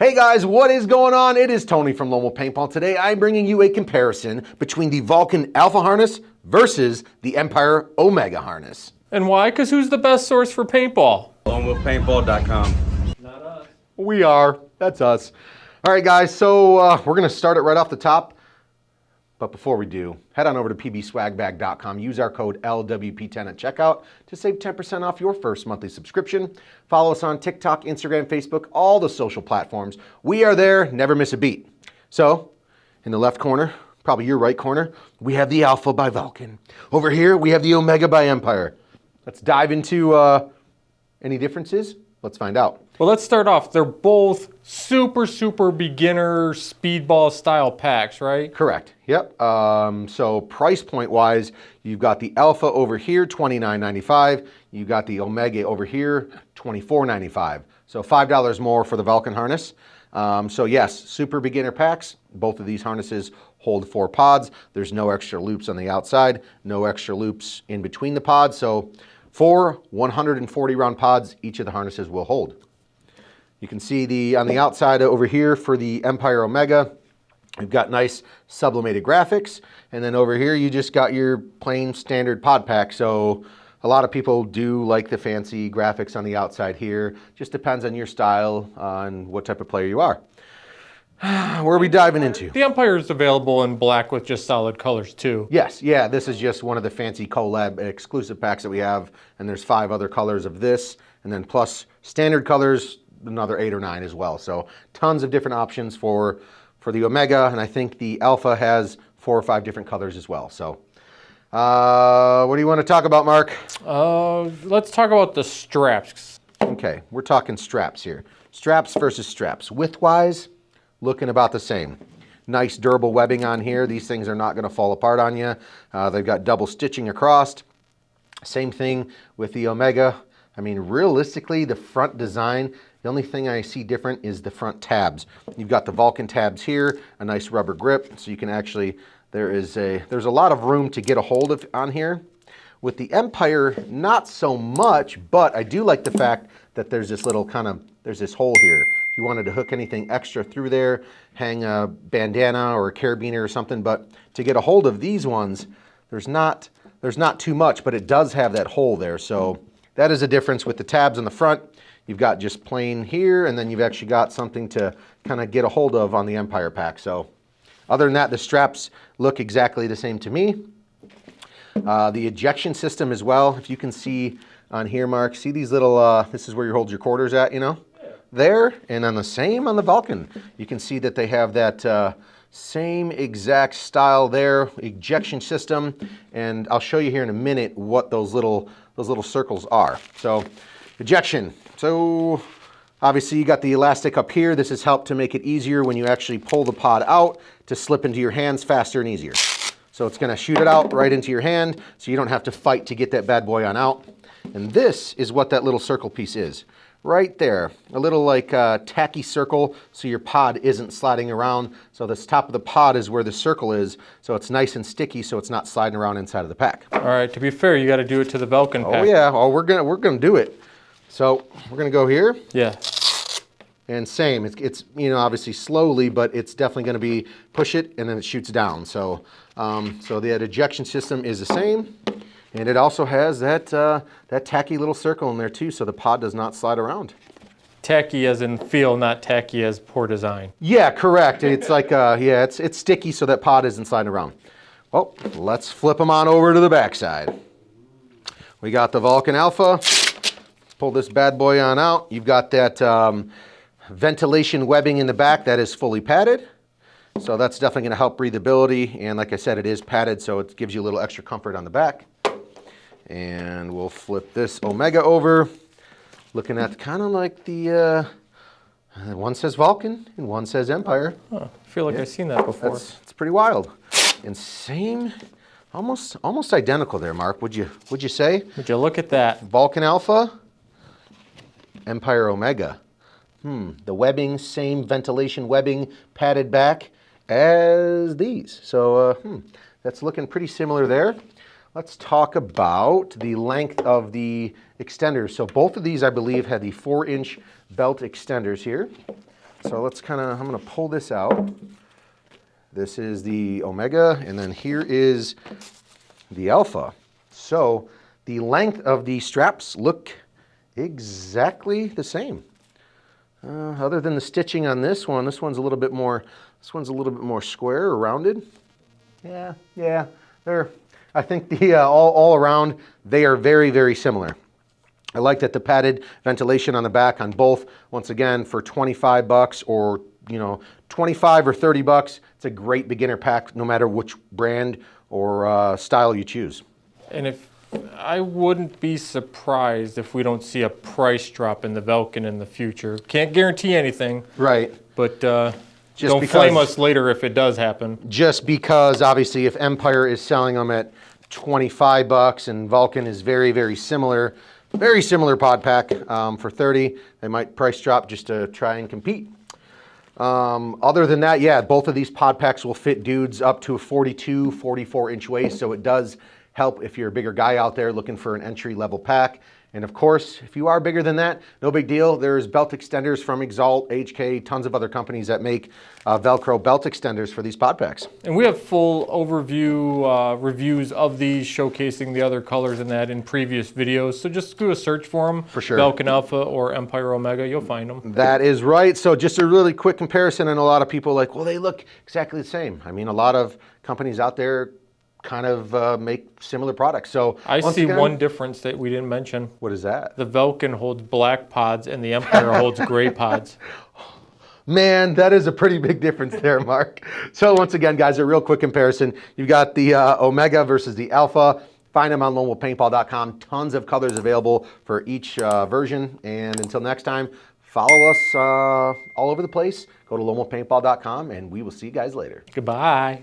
Hey guys, what is going on? It is Tony from Lone Wolf Paintball. Today I'm bringing you a comparison between the Valken Alpha harness versus the Empire Omega harness. And why? Because who's the best source for paintball? LoneWolfPaintball.com. Not us. We are. That's us. All right, guys, so we're going to start it right off the top. But before we do, head on over to pbswagbag.com. Use our code LWP10 at checkout to save 10% off your first monthly subscription. Follow us on TikTok, Instagram, Facebook, all the social platforms. We are there. Never miss a beat. So, in the left corner, probably your right corner, we have the Alpha by Valken. Over here, we have the Omega by Empire. Let's dive into any differences. Let's find out. Well, let's start off. They're both super beginner speedball style packs, right? Correct. Yep. So price point wise, you've got the Alpha over here, $29.95. You got the Omega over here, $24.95. So $5 more for the Valken harness. So yes, super beginner packs. Both of these harnesses hold 4 pods. There's no extra loops on the outside, no extra loops in between the pods. So 4 140 round pods, each of the harnesses will hold. You can see on the outside over here for the Empire Omega, you've got nice sublimated graphics. And then over here, you just got your plain standard pod pack. So a lot of people do like the fancy graphics on the outside here. Just depends on your style and what type of player you are. Where are we diving into? The Empire is available in black with just solid colors too. Yes, yeah, this is just one of the fancy collab exclusive packs that we have. And there's 5 other colors of this. And then plus standard colors, another 8 or 9 as well. So tons of different options for the Omega, and I think the Alpha has 4 or 5 different colors as well. So what do you want to talk about, Mark? Let's talk about the straps. Okay, we're talking straps here. Straps versus straps. Width-wise, looking about the same. Nice durable webbing on here. These things are not going to fall apart on you. They've got double stitching across. Same thing with the Omega. I mean, realistically, the front design, the only thing I see different is the front tabs. You've got the Valken tabs here, a nice rubber grip, so you can actually, there's a lot of room to get a hold of on here. With the Empire, not so much, but I do like the fact that there's this little there's this hole here. If you wanted to hook anything extra through there, hang a bandana or a carabiner or something, but to get a hold of these ones, there's not too much, but it does have that hole there, so that is a difference with the tabs on the front. You've got just plain here, and then you've actually got something to kind of get a hold of on the Empire pack. So other than that, the straps look exactly the same to me. The ejection system as well, if you can see on here, Mark, see these little, this is where you hold your quarters at, you know? Yeah. There, and on the same on the Valken. You can see that they have that same exact style there, ejection system, and I'll show you here in a minute what those little circles are. So ejection. So obviously you got the elastic up here. This has helped to make it easier when you actually pull the pod out to slip into your hands faster and easier. So it's going to shoot it out right into your hand so you don't have to fight to get that bad boy on out. And this is what that little circle piece is. Right there, a little like tacky circle so your pod isn't sliding around. So the top of the pod is where the circle is, so it's nice and sticky so it's not sliding around inside of the pack. All right, to be fair, you got to do it to the Valken pack. Oh yeah, we're gonna do it. So we're gonna go here. Yeah. And same, it's you know, obviously slowly, but it's definitely gonna be push it and then it shoots down. So so the ejection system is the same. And it also has that tacky little circle in there too, so the pod does not slide around. Tacky as in feel, not tacky as poor design. Yeah, correct. It's like, yeah, it's sticky so that pod isn't sliding around. Well, let's flip them on over to the backside. We got the Valken Alpha. Pull this bad boy on out. You've got that ventilation webbing in the back that is fully padded. So that's definitely going to help breathability. And like I said, it is padded, so it gives you a little extra comfort on the back. And we'll flip this Omega over, looking at kind of like the, one says Valken and one says Empire. Huh, I feel like I've seen that before. It's pretty wild. And same, almost identical there, Mark, would you say? Would you look at that? Valken Alpha, Empire Omega. The webbing, same ventilation webbing, padded back as these. So that's looking pretty similar there. Let's talk about the length of the extenders. So both of these, I believe, had the 4-inch belt extenders here. So let's I'm gonna pull this out. This is the Omega, and then here is the Alpha. So the length of the straps look exactly the same. Other than the stitching on this one's a little bit more, square or rounded. Yeah, I think the all around, they are very, very similar. I like that the padded ventilation on the back on both, once again, for 25 bucks or 25 or 30 bucks, it's a great beginner pack no matter which brand or style you choose. And if I wouldn't be surprised if we don't see a price drop in the Valken in the future. Can't guarantee anything. Right. But don't flame us later if it does happen. Just because obviously if Empire is selling them at 25 bucks and Valken is very, very similar pod pack for 30, they might price drop just to try and compete. Other than that, yeah, both of these pod packs will fit dudes up to a 42, 44 inch waist, so it does help if you're a bigger guy out there looking for an entry level pack. And of course, if you are bigger than that, no big deal. There's belt extenders from Exalt, HK, tons of other companies that make Velcro belt extenders for these pod packs. And we have full overview reviews of these, showcasing the other colors in that in previous videos. So just do a search for them. For sure. Valken Alpha or Empire Omega, you'll find them. That is right. So just a really quick comparison, and a lot of people are like, well, they look exactly the same. I mean, a lot of companies out there kind of make similar products. So I see one difference that we didn't mention. What is that? The Valken holds black pods and the Empire holds gray pods. Man, that is a pretty big difference there, Mark. So once again, guys, a real quick comparison. You've got the Omega versus the Alpha. Find them on loneWolfPaintball.com. Tons of colors available for each version. And until next time, follow us all over the place. Go to loneWolfPaintball.com, and we will see you guys later. Goodbye.